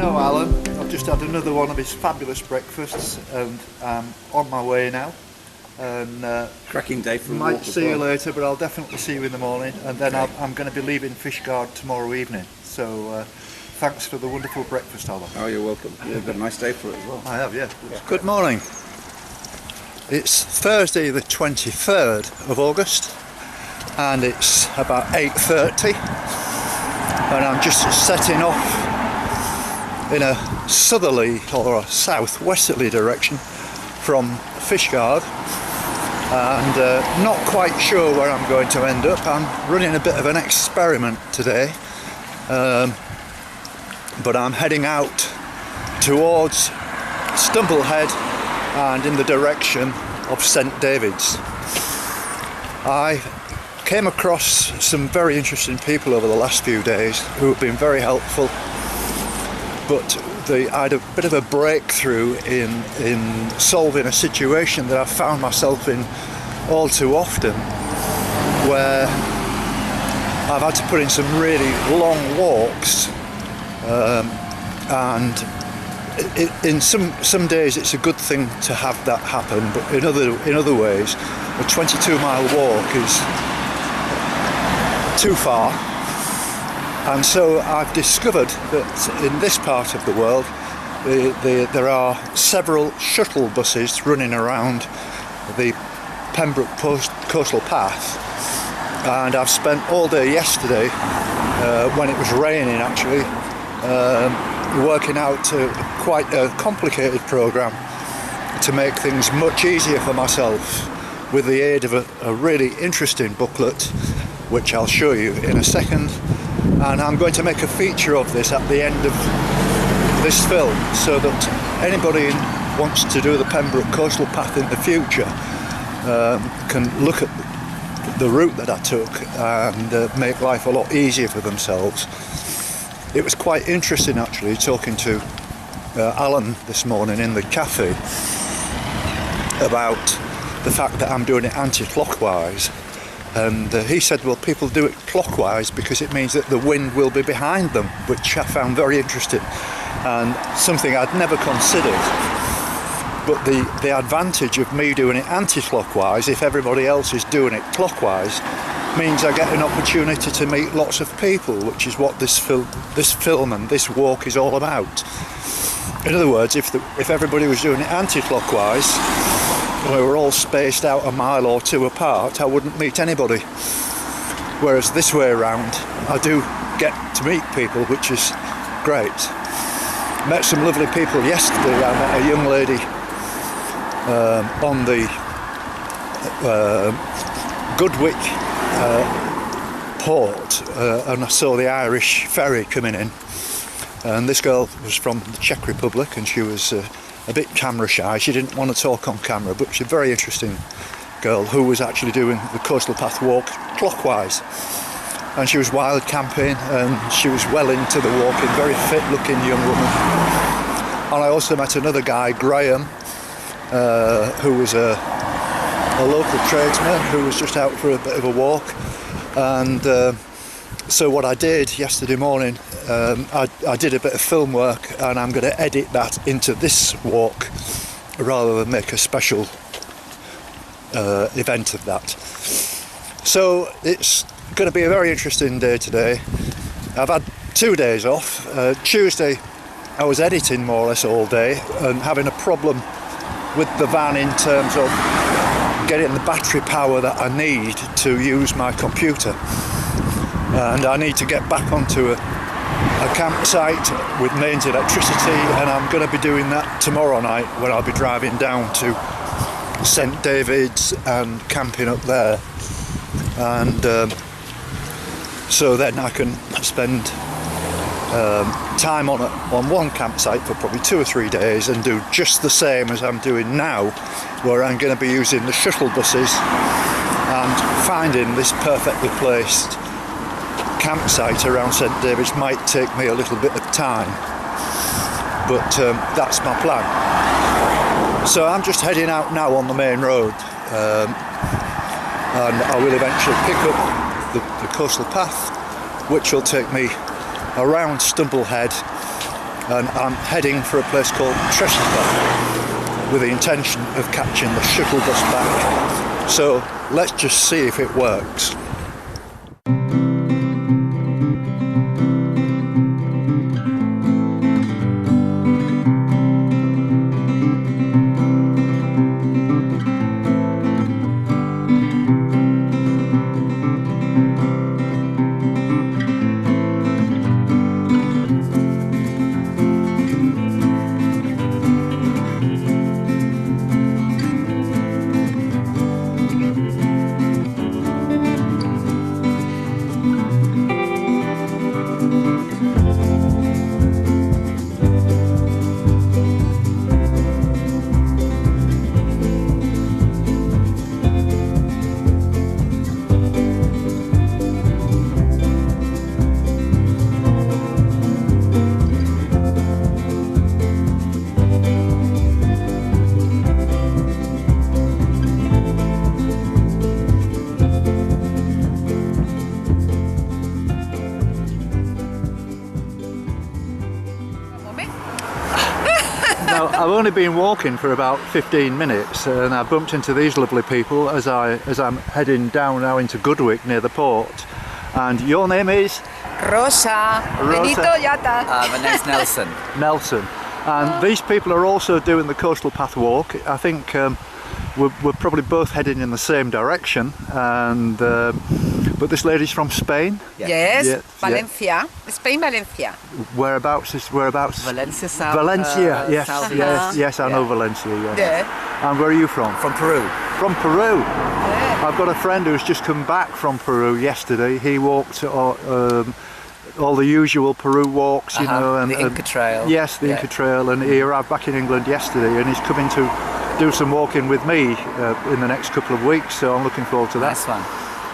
know Alan, I've just had another one of his fabulous breakfasts and I'm on my way now. And cracking day for a might walk see you well. later, but I'll definitely see you in the morning, and then Okay. I'm going to be leaving Fishguard tomorrow evening. So thanks for the wonderful breakfast, Alan. Oh, you're welcome. You've got a nice day for it as well. I have, yeah. Good morning. It's Thursday the 23rd of August and it's about 8:30 and I'm just setting off in a southerly or a southwesterly direction from Fishguard, and not quite sure where I'm going to end up. I'm running a bit of an experiment today, but I'm heading out towards Strumble and in the direction of St David's. I came across some very interesting people over the last few days who have been very helpful, but I had a bit of a breakthrough in solving a situation that I've found myself in all too often, where I've had to put in some really long walks, and in some days it's a good thing to have that happen, but in other ways a 22-mile walk is too far. And so I've discovered that in this part of the world there are several shuttle buses running around the Pembroke coastal path, and I've spent all day yesterday, when it was raining actually, working out quite a complicated programme to make things much easier for myself with the aid of a really interesting booklet which I'll show you in a second, and I'm going to make a feature of this at the end of this film so that anybody who wants to do the Pembroke coastal path in the future can look at the route that I took and make life a lot easier for themselves. It was quite interesting actually talking to Alan this morning in the cafe about the fact that I'm doing it anti-clockwise, and he said, well, people do it clockwise because it means that the wind will be behind them, which I found very interesting and something I'd never considered. But the advantage of me doing it anti-clockwise, if everybody else is doing it clockwise, means I get an opportunity to meet lots of people, which is what this film and this walk is all about. In other words, if everybody was doing it anti-clockwise, we were all spaced out a mile or two apart, I wouldn't meet anybody. Whereas this way around, I do get to meet people, which is great. Met some lovely people yesterday. I met a young lady on the Goodwick port, and I saw the Irish ferry coming in, and this girl was from the Czech Republic and she was a bit camera shy. She didn't want to talk on camera, but she's a very interesting girl who was actually doing the coastal path walk clockwise, and she was wild camping and she was well into the walking, very fit looking young woman. And I also met another guy, Graham, who was a local tradesman who was just out for a bit of a walk. And so what I did yesterday morning, I did a bit of film work, and I'm going to edit that into this walk rather than make a special event of that. So it's going to be a very interesting day today. I've had 2 days off. Tuesday I was editing more or less all day and having a problem with the van in terms of getting the battery power that I need to use my computer, and I need to get back onto a campsite with mains electricity, and I'm going to be doing that tomorrow night when I'll be driving down to St David's and camping up there, and so then I can spend time on one campsite for probably 2 or 3 days and do just the same as I'm doing now, where I'm going to be using the shuttle buses and finding this perfectly placed campsite around St David's. Might take me a little bit of time, but that's my plan. So I'm just heading out now on the main road, and I will eventually pick up the coastal path, which will take me around Strumble and I'm heading for a place called Fishguard with the intention of catching the shuttle bus back. So let's just see if it works. Now, I've only been walking for about 15 minutes and I bumped into these lovely people as I'm heading down now into Goodwick near the port. And your name is? Rosa. Benito Yata. My name's Nelson. Nelson. And these people are also doing the Coastal Path walk. I think we're probably both heading in the same direction. And but this lady's from Spain. Yes, Yeah, Valencia. Yeah. Spain, Valencia. Whereabouts? Valencia, South. Valencia. Yes, South yes, I know Valencia. Yes. Yeah. And where are you from? From Peru. From Peru. Yeah. I've got a friend who's just come back from Peru yesterday. He walked all the usual Peru walks, you know, and the Inca Trail. Yes, the Inca Trail, and he arrived back in England yesterday, and he's coming to do some walking with me in the next couple of weeks. So I'm looking forward to that. Nice one.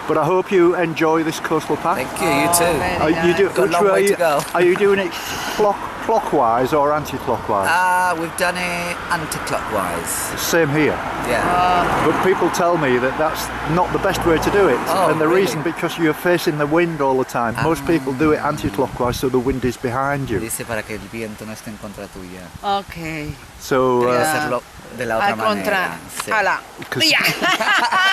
But I hope you enjoy this coastal path. Thank you. You too. Got a long way to go. Are you doing it clockwise or anti-clockwise? We've done it anti-clockwise. Same here. Yeah. But people tell me that that's not the best way to do it. Oh, and the really? reason, because you're facing the wind all the time. Most people do it anti-clockwise, so the wind is behind you. Dice para que el viento no esté en contra tuya. Ok. So Voy a hacerlo de la otra Al contra. manera. Sí. Ala. 'cause Ya.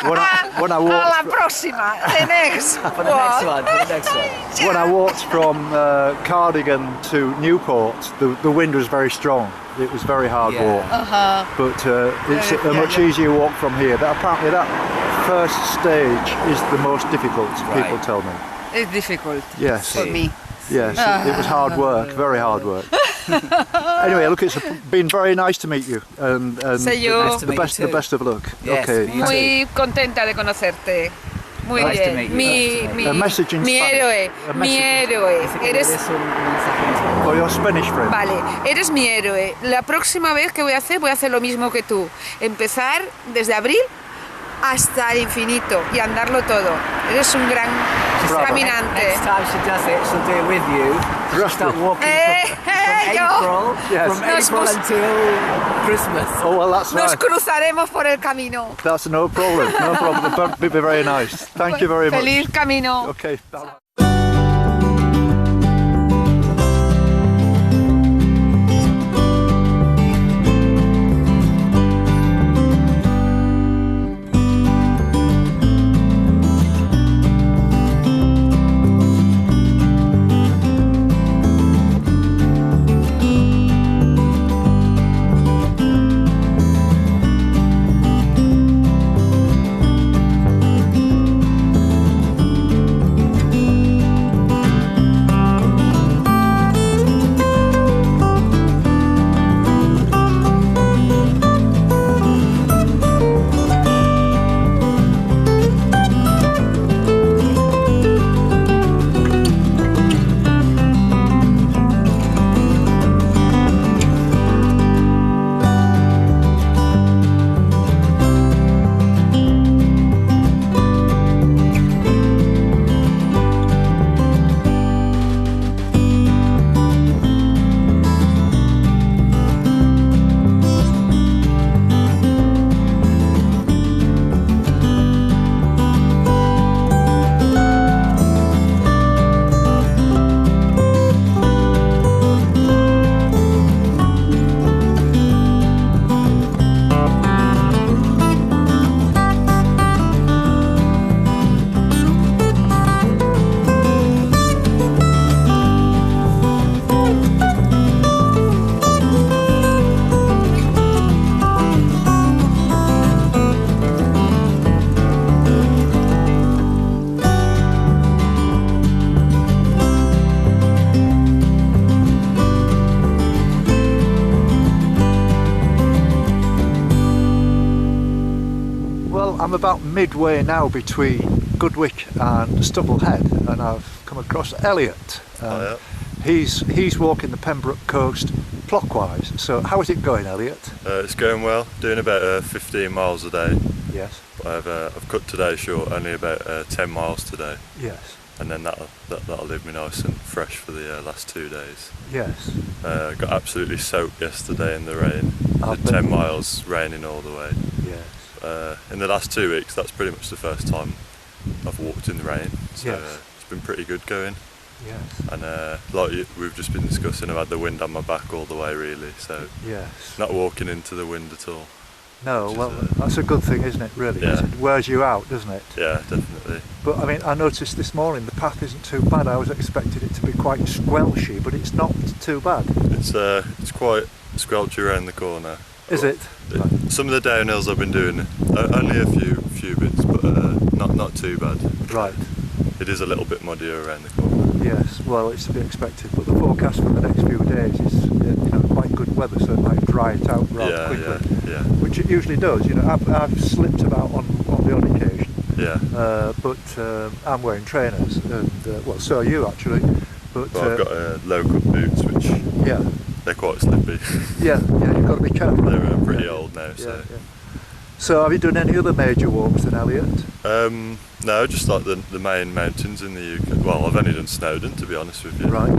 when I A la walked, próxima. The next. For the next one. For the next one. when I walked from Cardigan to Newport, the wind was very strong. It was very hard Yeah. walk. But it's a much easier walk from here. Apparently that first stage is the most difficult, people Right. tell me. It's difficult Yes. for me. Yes, it was hard work, very hard work. Anyway, look, it's been very nice to meet you, and Say you. Nice to meet you the too. best of luck. Yes, Okay. you Muy contenta de conocerte. Muy Nice to bien. meet you. Mi, Nice to mi, A message in mi Spanish. héroe. A Mi message. héroe. Eres. For your Spanish friend. Vale, eres mi héroe. La próxima vez que voy a hacer lo mismo que tú. Empezar desde abril hasta el infinito y andarlo todo. Eres un gran Bravo. caminante. Next time she does it, she'll do it with you. She'll start walking from yo. April, Yes. from Nos April mus- until Christmas. Oh well, that's Nos right. cruzaremos por el camino. That's no problem. No problem. That'd be very nice. Thank you very much. Feliz camino. Okay. Bye. I'm about midway now between Goodwick and Strumble Head, and I've come across Elliot. Oh, He's walking the Pembroke coast clockwise. So how is it going, Elliot? It's going well. Doing about 15 miles a day. Yes. I've cut today short, only about 10 miles today, Yes. and then that'll leave me nice and fresh for the last 2 days. Yes. Got absolutely soaked yesterday in the rain. I Did bet. 10 miles raining all the way. Yes. In the last 2 weeks, that's pretty much the first time I've walked in the rain. So Yes. it's been pretty good going. Yes. And we've just been discussing, I've had the wind on my back all the way really, so Yes. not walking into the wind at all. No, which is, well, that's a good thing, isn't it, really? Yeah. It wears you out, doesn't it? Yeah, definitely. But I mean, I noticed this morning the path isn't too bad. I was expecting it to be quite squelchy, but it's not too bad. It's quite squelchy around the corner. Is it? Some of the downhills I've been doing, only a few bits, but not too bad. Right. It is a little bit muddier around the corner. Yes, well, it's to be expected, but the forecast for the next few days is quite good weather, so it might dry it out rather quickly. Yeah. Which it usually does. I've slipped about on the odd occasion, Yeah. but I'm wearing trainers, and well, so are you actually. But Well, I've got low-cut boots, which yeah, they're quite slippy. yeah, you've got to be careful. They're pretty old now, so. Yeah. So have you done any other major walks then, Elliot? No, just like the main mountains in the UK. Well, I've only done Snowdon, to be honest with you. Right.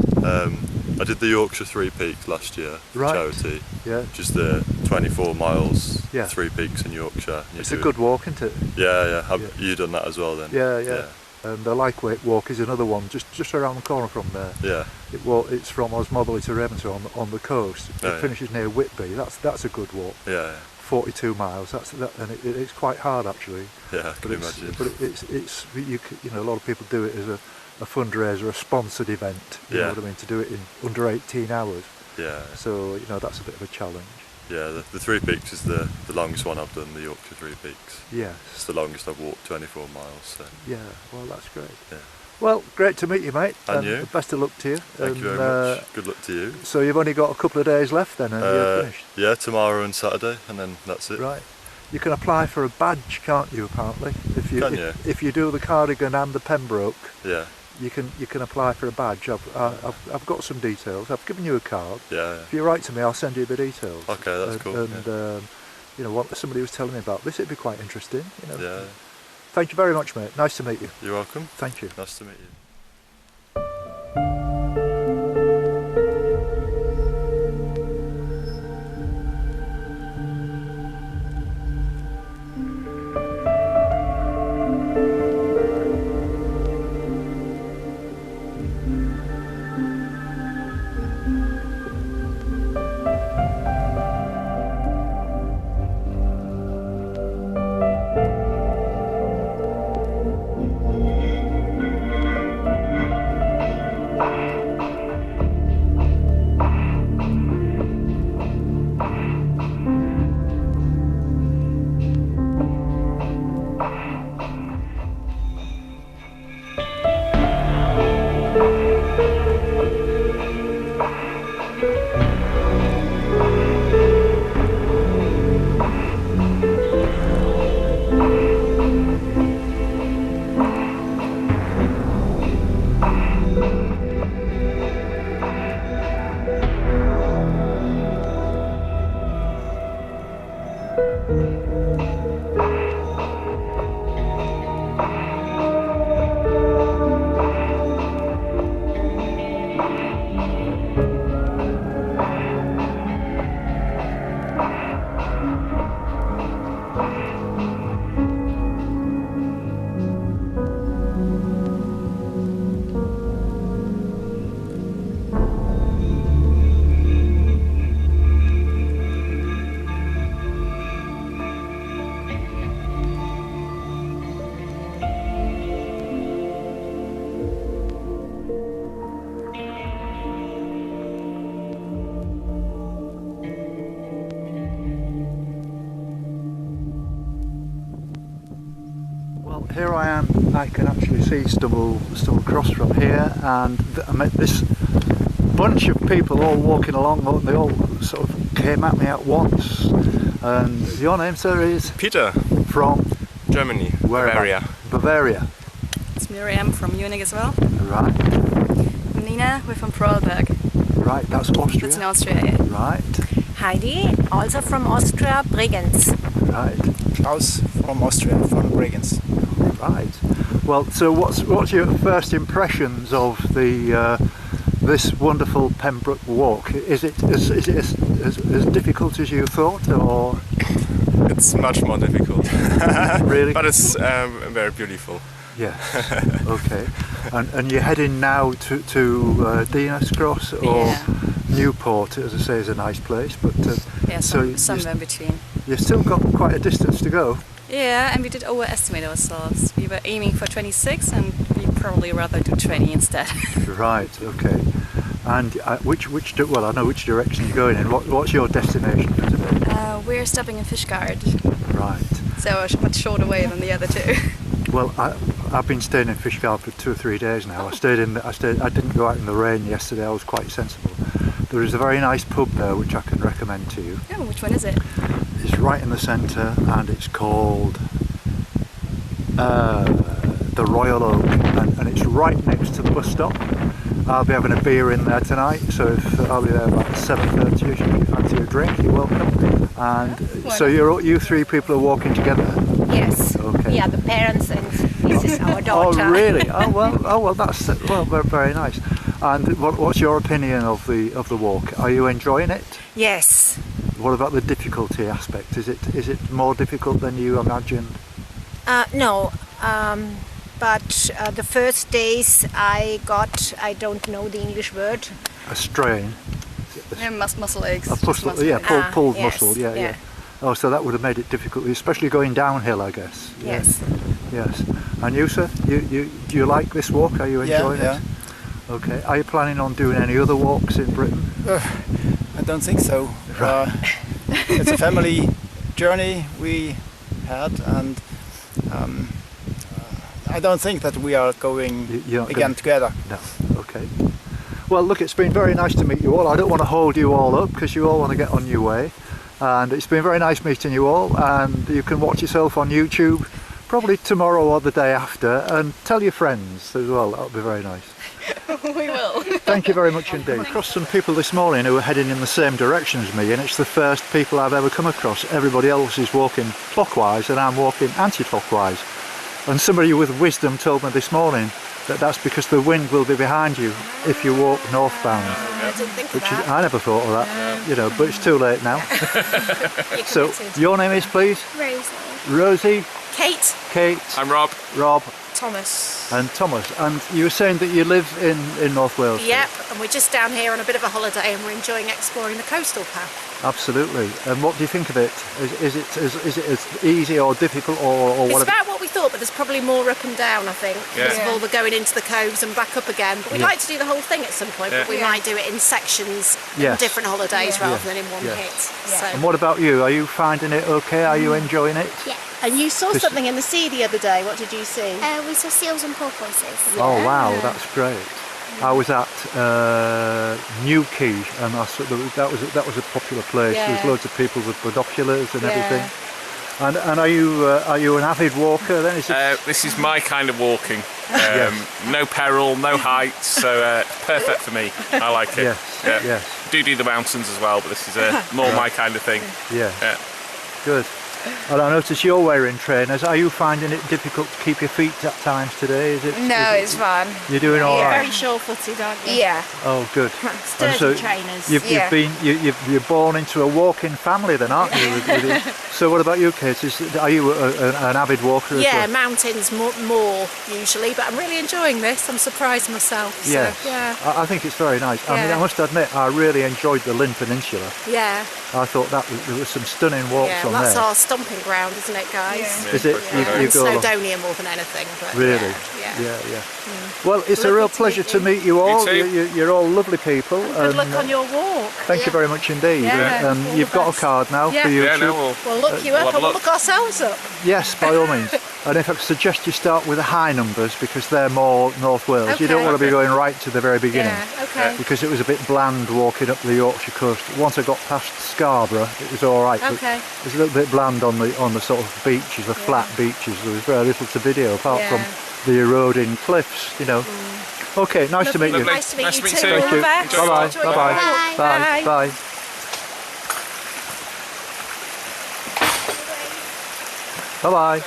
I did the Yorkshire Three Peaks last year for Right. charity. Yeah. Just the 24 miles, Yeah. 3 peaks in Yorkshire. You It's do a it. good walk, isn't it? Yeah. Have Yeah. you done that as well then? Yeah. And the Lightweight Walk is another one, just around the corner from there. Yeah. It's from Osmotherley to Ravensthorpe on the coast. It Oh, yeah. finishes near Whitby. That's a good walk. Yeah. 42 miles. And it's quite hard actually. Yeah, I can But imagine. it's a lot of people do it as a fundraiser, a sponsored event. You know Yeah. what I mean? To do it in under 18 hours. Yeah. So that's a bit of a challenge. Yeah, the Three Peaks is the longest one I've done, the Yorkshire Three Peaks. Yes. It's the longest I've walked, 24 miles. So. Yeah. Well, that's great. Yeah. Well, great to meet you, mate. And you. Best of luck to you. Thank you very much. Good luck to you. So you've only got a couple of days left then, and you're finished. Yeah, tomorrow and Saturday, and then that's it. Right. You can apply for a badge, can't you? Apparently, if you do the Cardigan and the Pembroke, Yeah. you can apply for a badge. I've got some details. I've given you a card. Yeah. If you write to me, I'll send you the details. Okay, that's cool. And what somebody was telling me about this, it'd be quite interesting. Yeah. Thank you very much, mate. Nice to meet you. You're welcome. Thank you. Nice to meet you. Here I am. I can actually see Strumble Cross from here, and I met this bunch of people all walking along. They all sort of came at me at once. And your name, sir, is? Peter From Germany, Where Bavaria. Bavaria. It's Miriam from Munich as well. Right. Nina, we're from Vorarlberg. Right, that's Austria. It's in Austria, yeah. Right. Heidi, also from Austria, Bregenz. Right. Klaus from Austria, from Bregenz. Right. Well, so what's your first impressions of the this wonderful Pembroke walk? Is it as difficult as you thought, or It's much more difficult. really? But it's very beautiful. Yes. Okay. And you're heading now to Dinas Cross or Yeah. Newport, as I say, is a nice place, but Yeah, so somewhere in between. you've still got quite a distance to go. Yeah, and we did overestimate ourselves. We were aiming for 26 and we probably rather do 20 instead. Right. Okay. And well, I know which direction you're going in. What's your destination for today? We're stopping in Fishguard, Right. so a much shorter way than the other two. Well, I've been staying in Fishguard for 2 or 3 days now. I didn't go out in the rain yesterday. I was quite sensible. There is a very nice pub there which I can recommend to you. Oh, which one is it? It's right in the centre, and it's called the Royal Oak, and it's right next to the bus stop. I'll be having a beer in there tonight, so I'll be there about 7:30. If you fancy a drink, you're welcome. And so you three people are walking together. Yes. Okay. We are the parents and this is our daughter. Oh really? Oh well, that's very nice. And what's your opinion of the walk? Are you enjoying it? Yes. What about the difficulty aspect? Is it more difficult than you imagined? No. But the first days I don't know the English word. A strain? Yeah, muscle aches. A just muscle, yeah, pulled yes, muscle, yeah. Oh, so that would have made it difficult, especially going downhill, I guess. Yeah. Yes. Yes. And you, sir? Do you like this walk? Are you enjoying Yeah. it? Okay. Are you planning on doing any other walks in Britain? I don't think so. It's a family journey we had, and I don't think that we are going You're not again gonna- together. No. Okay. Well, look, it's been very nice to meet you all. I don't want to hold you all up because you all want to get on your way. And it's been very nice meeting you all. And you can watch yourself on YouTube probably tomorrow or the day after, and tell your friends as well. That'll be very nice. We will. Thank you very much indeed. I crossed some people this morning who are heading in the same direction as me, and it's the first people I've ever come across. Everybody else is walking clockwise and I'm walking anti-clockwise. And somebody with wisdom told me this morning that that's because the wind will be behind you if you walk northbound. I didn't think of Which that. I never thought of that, but it's too late now. So, your name is, please? Rosie, Kate. Kate, I'm Rob. Rob, Thomas. and Thomas. And you were saying that you live in North Wales? Yep, and we're just down here on a bit of a holiday and we're enjoying exploring the coastal path. Absolutely. And what do you think of it? Is it as easy or difficult or It's whatever? about what we thought, but there's probably more up and down, I think. Yeah. First of all, we're going into the coves and back up again. But we'd like to do the whole thing at some point, but we might do it in sections, Yes. different holidays rather than in one Yeah. hit. And So. what about you? Are you finding it okay? Are you enjoying it? Yeah. And you saw This- something in the sea the other day. What did you see? We saw seals and porpoises. Oh wow, that's great. I was at New Quay, and that was a popular place. Yeah. There's loads of people with binoculars and everything. And are you an avid walker then? Is it, This is my kind of walking. Yes. No peril, no heights, so perfect for me. I like it. Yes, Yeah. yes. Do the mountains as well, but this is more my kind of thing. Yeah. Yeah. Good. And I notice you're wearing trainers. Are you finding it difficult to keep your feet at times today? No, it's fun. You're doing all right. Very sure-footed, aren't you? Yeah. Oh, good. Sturdy trainers. You're born into a walking family, then, aren't you? So, what about you, Kate? Are you an avid walker as Yeah, well? mountains more usually, but I'm really enjoying this. I'm surprised myself. So, Yes. yeah. I think it's very nice. I mean, Yeah. I must admit, I really enjoyed the Lynn Peninsula. Yeah. I thought there was some stunning walks Yeah, on that's there. our stomping ground, isn't it, guys? Is it? Yeah. You And go along- Snowdonia more than anything. But Really? Yeah. Yeah. Well, it's a real pleasure to meet you all. too. You're all lovely people. Good luck on your walk. Thank you very much indeed. Yeah. And you've got a card now for YouTube. Yeah, no, We'll look you we'll up have a and we'll look. look ourselves up. Yes, by all means. And if I could suggest you start with the high numbers because they're more North Wales. You don't Okay. want to be going right to the very beginning. Yeah, okay. Because it was a bit bland walking up the Yorkshire coast. Once I got past Scarborough, it was all right. But Okay. it was a little bit bland on the sort of beaches, the flat beaches. There was very little to video apart Yeah. from the eroding cliffs, you know. Okay, nice to meet you. Lovely. Nice to meet Nice you to meet too. you. All Thank the you. best. Enjoy Bye-bye. your Enjoy Bye-bye. your Bye. walk. Bye. Bye-bye.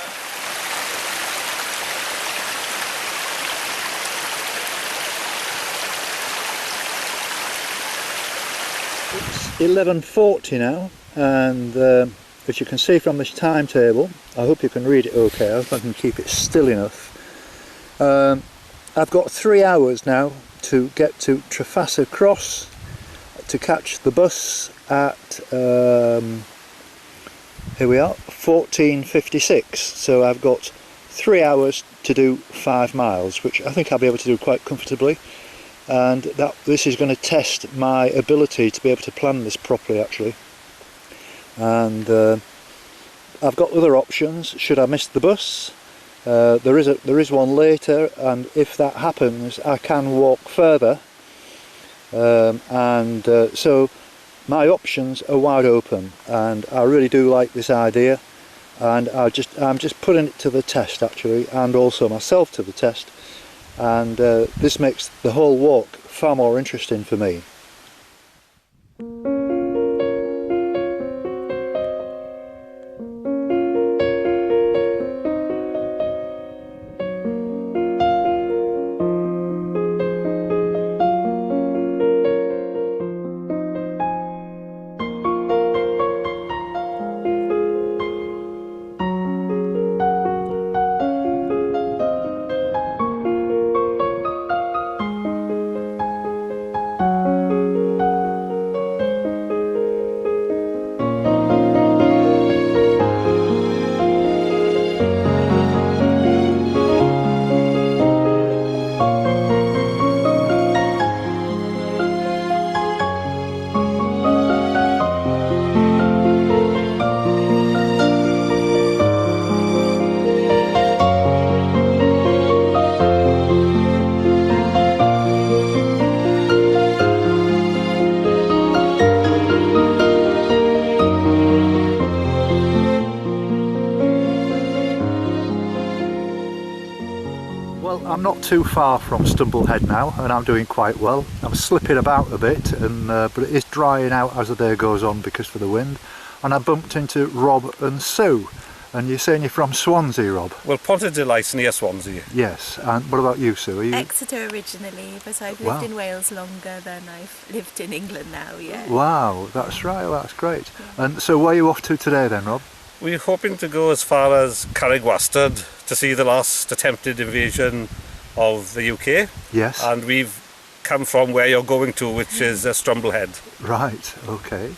It's 11:40 now, and as you can see from this timetable, I hope you can read it okay. I hope I can keep it still enough. I've got 3 hours now to get to Trafalgar Cross to catch the bus at here we are, 14:56. So I've got 3 hours to do 5 miles, which I think I'll be able to do quite comfortably. And this is going to test my ability to be able to plan this properly, actually. And I've got other options should I miss the bus. There is one later, and if that happens I can walk further, so my options are wide open, and I really do like this idea, and I'm just putting it to the test actually, and also myself to the test, and this makes the whole walk far more interesting for me. Well, I'm not too far from Strumble Head now, and I'm doing quite well. I'm slipping about a bit, but it is drying out as the day goes on because of the wind. And I bumped into Rob and Sue. And you're saying you're from Swansea, Rob? Well, Ponta de Lice near Swansea. Yes. And what about you, Sue? Are you... Exeter originally, but I've lived in Wales longer than I've lived in England now, yeah. Wow, that's right, well, that's great. Yeah. And so where are you off to today then, Rob? We're hoping to go as far as Carrigwastad to see the last attempted invasion of the UK. Yes. And we've come from where you're going to, which is Strumble Head. Right, okay.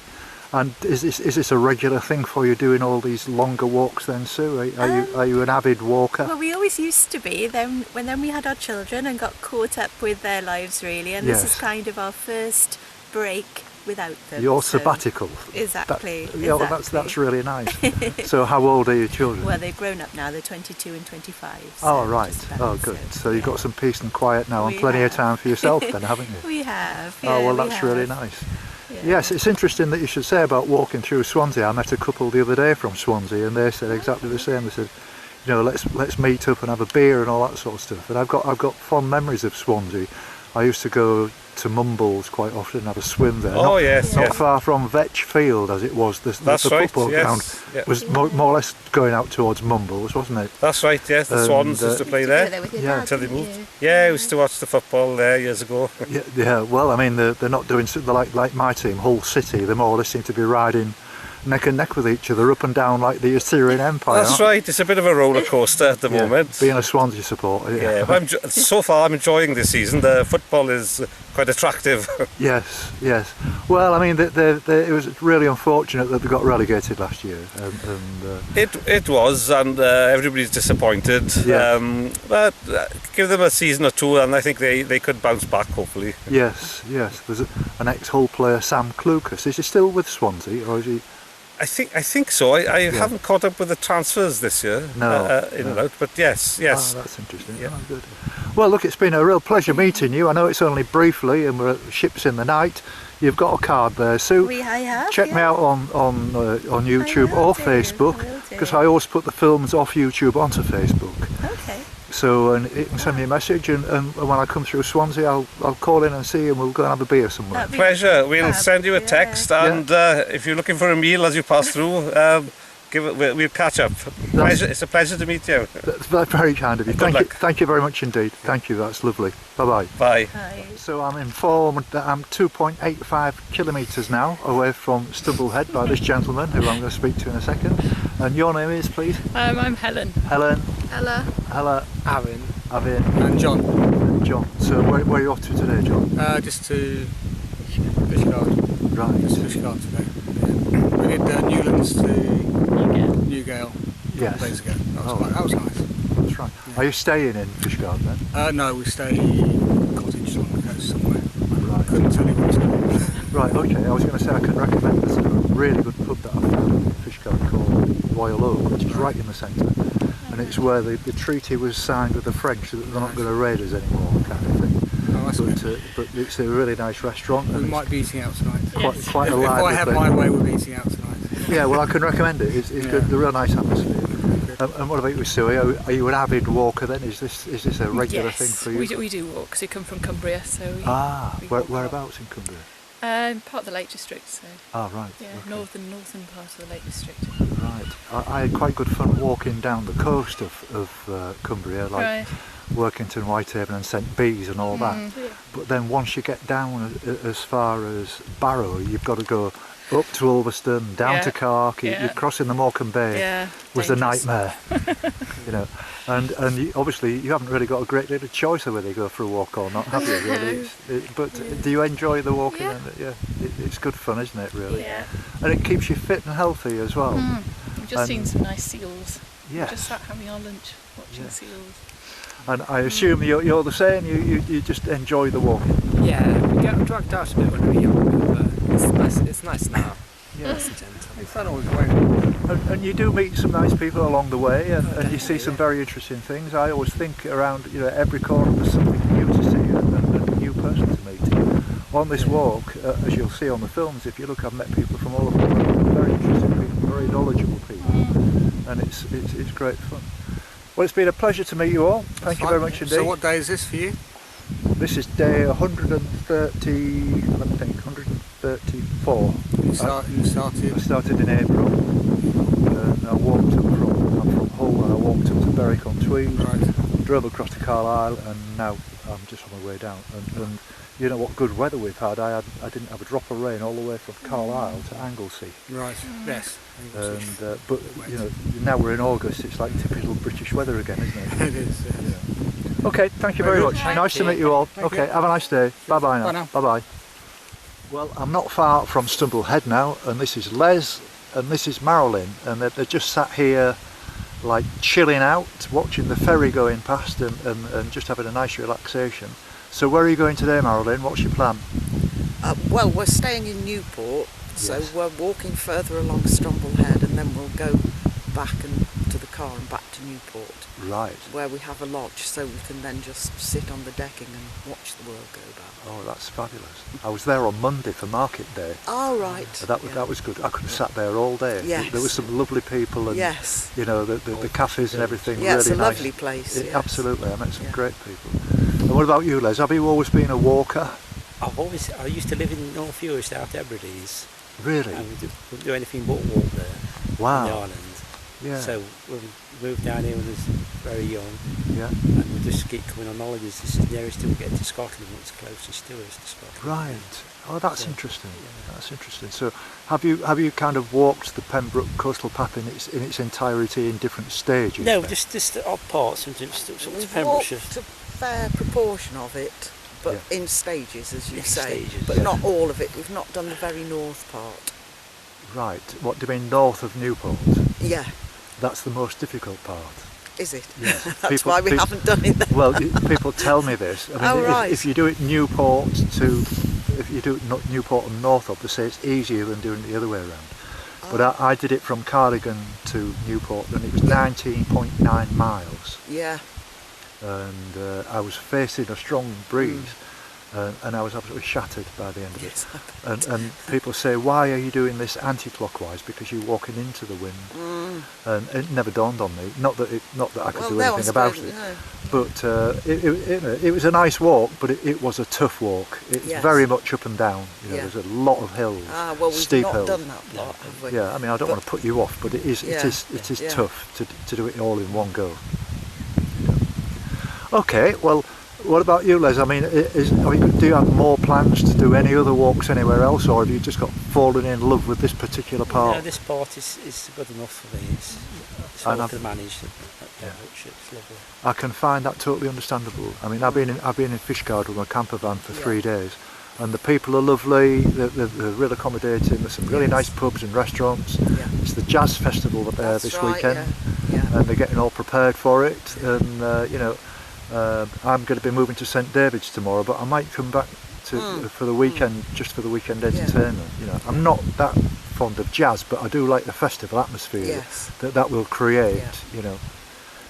And is this a regular thing for you, doing all these longer walks then, Sue? Are you an avid walker? Well, we always used to be. Then we had our children and got caught up with their lives really, and this is kind of our first break without them. Your sabbatical. Exactly. That's really nice. So how old are your children? Well, they've grown up now. They're 22 and 25. So oh right. Oh good. So you've got some peace and quiet now, and plenty of time for yourself then, haven't you? We have. Yeah, oh well, that's really nice. Yeah. Yes, it's interesting that you should say about walking through Swansea. I met a couple the other day from Swansea, and they said exactly the same. They said, you know, let's meet up and have a beer and all that sort of stuff. And I've got fond memories of Swansea. I used to go to Mumbles quite often and have a swim there. Oh yes, not far from Vetch Field as it was. The football ground was more or less going out towards Mumbles, wasn't it? That's right. Yes, the Swans used to play there until they moved. Yeah, I used to watch the football there years ago. yeah. Well, I mean, they're not doing like my team, Hull City. They more or less seem to be riding neck and neck with each other up and down like the Assyrian Empire. That's right. It's a bit of a roller coaster at the moment. Being a Swansea supporter. Yeah, but so far I'm enjoying this season. The football is quite attractive. Yes, yes. Well, I mean, it was really unfortunate that they got relegated last year. It was, and everybody's disappointed. Yes. But give them a season or two, and I think they could bounce back, hopefully. Yes, yes. There's an ex-Hull player, Sam Klukas. Is he still with Swansea, or is he? I think so. I haven't caught up with the transfers this year. No, in and out, but yes. Oh, that's interesting. Yeah. Oh, good. Well, look, it's been a real pleasure meeting you. I know it's only briefly, and we're at Ships in the Night. You've got a card there, Sue. I have. Check me out on YouTube or Facebook, because I always put the films off YouTube onto Facebook. Okay. So, and you can send me a message, and when I come through Swansea, I'll call in and see you, and we'll go and have a beer somewhere. Pleasure. We'll send you a text, and if you're looking for a meal as you pass through, we'll catch up. It's a pleasure to meet you. That's very kind of you. Thank you very much indeed. Thank you. That's lovely. Bye-bye. Bye. So I'm informed that I'm 2.85 kilometres now away from Strumble Head by this gentleman who I'm going to speak to in a second. And your name is, please? I'm Helen. Helen. Ella. Ella. Avin. And John. John. So where are you off to today, John? Just to Fishguard. Right. Just Fishguard today. Yeah. We did Newlands to Newgale a couple of days ago. That was nice. That's right. Yeah. Are you staying in Fishguard then? No, we stay in a cottage on the coast somewhere. Right. Couldn't tell you what it's called. Right, okay. I was going to say I can recommend there's a really good pub that I found in Fishguard called Royal Oak, which is right in the centre. And it's where the treaty was signed with the French that they're not going to raid us anymore, kind of thing. Oh, that's good. But it's a really nice restaurant. We might be eating out tonight. Quite a lively If I have thing. my way, we'll be eating out tonight. Yeah, well, I can recommend it. It's good. The real nice atmosphere. And what about you, Sue? Are you an avid walker then? Is this a regular thing for you? We do walk because we come from Cumbria, so we whereabouts in Cumbria? Part of the Lake District, so. Oh, right. Yeah, okay. northern part of the Lake District. Right. I had quite good fun walking down the coast of Cumbria, like Workington, Whitehaven and St Bees and all that. Yeah. But then once you get down as far as Barrow, you've got to go up to Ulverston, down to Cork. You're crossing the Morecambe Bay was a nightmare. You know, and obviously you haven't really got a great deal of choice of whether you go for a walk or not, have you? Really? But do you enjoy the walking? Yeah. It's good fun, isn't it? Really. Yeah. And it keeps you fit and healthy as well. We've just seen some nice seals. Yes. Just sat having our lunch, watching seals. And I assume you're the same. You just enjoy the walking. Yeah, we get dragged out a bit when we were young, but it's nice now. Yeah. Nice and gentle. It's fun always going. And you do meet some nice people along the way, and you see some very interesting things. I always think around every corner there's something new to see and a new person to meet. On this walk, as you'll see on the films, if you look, I've met people from all over the world, very interesting people, very knowledgeable people, and it's great fun. Well, it's been a pleasure to meet you all. Thank you very much indeed. So what day is this for you? This is day 134. You started? I started in April. And I walked up I'm from Hull, and I walked up to Berwick-on-Tweed, drove across to Carlisle, and now I'm just on my way down. And you know what good weather we've had. I didn't have a drop of rain all the way from Carlisle to Anglesey. Right. Yes. And but now we're in August. It's like typical British weather again, isn't it? It is. Yeah. Okay. Thank you very much. Nice to meet you all. Okay. Have a nice day. Bye bye now. Bye bye. Well, I'm not far from Strumble Head now, and this is Les and this is Marilyn, and they're just sat here like chilling out, watching the ferry going past and just having a nice relaxation. So where are you going today, Marilyn? What's your plan? Well, we're staying in Newport, so we're walking further along Strumble Head, and then we'll go back to the car and back to Newport. Right. Where we have a lodge, so we can then just sit on the decking and watch the world go by. Oh, that's fabulous. I was there on Monday for market day. Oh, right. That was good. I could have sat there all day. Yes. There were some lovely people and the cafes and everything. Yeah, really it's a nice. lovely place. Yes. Absolutely, I met some great people. And what about you, Les? Have you always been a walker? I used to live in North Yorkshire, South Hebrides. Really? And we didn't do anything but walk there. Wow. In the island. Yeah. So we moved down here when I was very young. Yeah. And we just keep coming on holidays. This is the nearest till we get to Scotland, and it's closest to us to Scotland. Right. Oh, that's interesting. Yeah. That's interesting. So, have you kind of walked the Pembroke coastal path in its entirety in different stages? No, just the odd parts and just We've walked a fair proportion of it. but in stages, as you In say. stages, But yeah. not all of it. We've not done the very north part. Right. What do you mean north of Newport? Yeah. That's the most difficult part. Is it? Yes. That's why we haven't done it then. Well, people tell me this. I mean, Oh, right. if you do it Newport if you do it Newport and north of, they say it's easier than doing it the other way around. But I did it from Cardigan to Newport, and it was 19.9 miles. Yeah. And I was facing a strong breeze, and I was absolutely shattered by the end of it. And people say, why are you doing this anti-clockwise? Because you're walking into the wind. And it never dawned on me. Not that I could do anything about it. No. But it was a nice walk, but it was a tough walk. It's very much up and down. There's a lot of hills, Well, we've steep not hills. done that part, have we? Yeah, I mean, I don't want to put you off, but it is tough to do it all in one go. Okay, well, what about you, Les? I mean, do you have more plans to do any other walks anywhere else, or have you just got fallen in love with this particular part? No, this part is good enough for me. It's all to manage. It's lovely. I can find that totally understandable. I mean, I've been in Fishguard with my camper van for 3 days, and the people are lovely. They're really accommodating. There's some really nice pubs and restaurants. It's the jazz festival there this weekend, and they're getting all prepared for it. And I'm going to be moving to St David's tomorrow, but I might come back for the weekend, just for the weekend entertainment. I'm not that fond of jazz, but I do like the festival atmosphere that will create.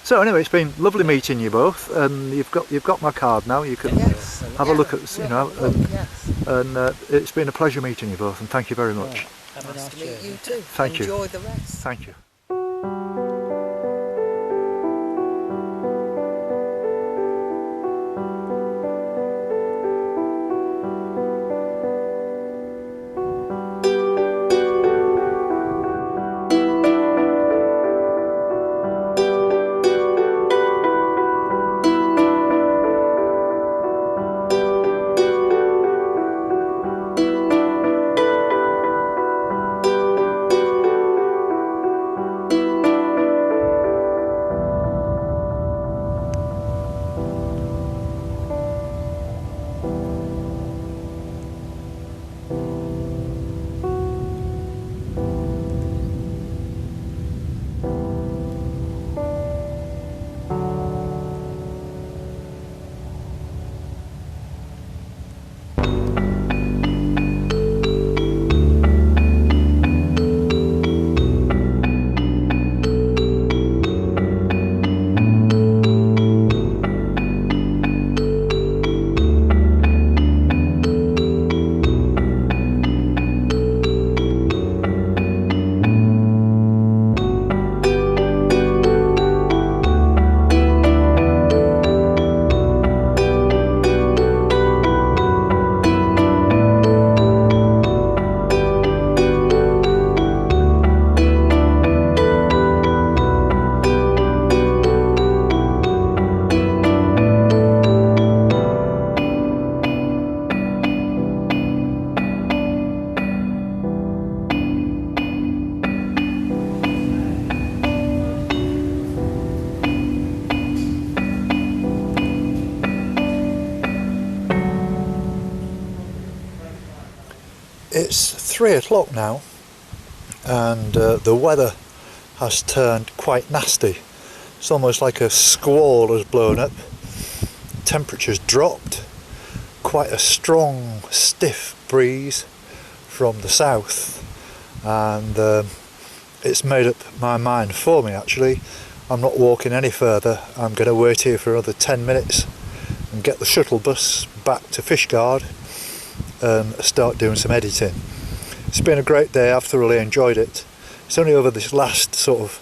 So anyway, it's been lovely meeting you both, and you've got my card now. You can have a look at and it's been a pleasure meeting you both, and thank you very much. Nice to meet you too. Thank you. Enjoy the rest. Thank you. It's 3 o'clock now, and the weather has turned quite nasty. It's almost like a squall has blown up. Temperature's dropped. Quite a strong, stiff breeze from the south, and it's made up my mind for me actually. I'm not walking any further. I'm going to wait here for another 10 minutes and get the shuttle bus back to Fishguard and start doing some editing. It's been a great day. I've thoroughly enjoyed it. It's only over this last sort of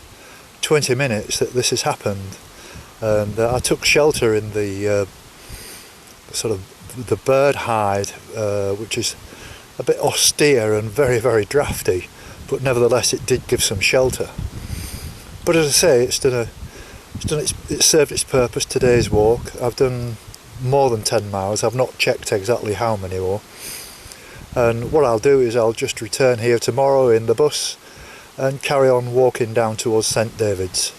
20 minutes that this has happened, and I took shelter in the sort of the bird hide, which is a bit austere and very, very drafty, but nevertheless it did give some shelter. But as I say, it served its purpose. Today's walk, I've done more than 10 miles. I've not checked exactly how many more, and what I'll do is I'll just return here tomorrow in the bus and carry on walking down towards St David's.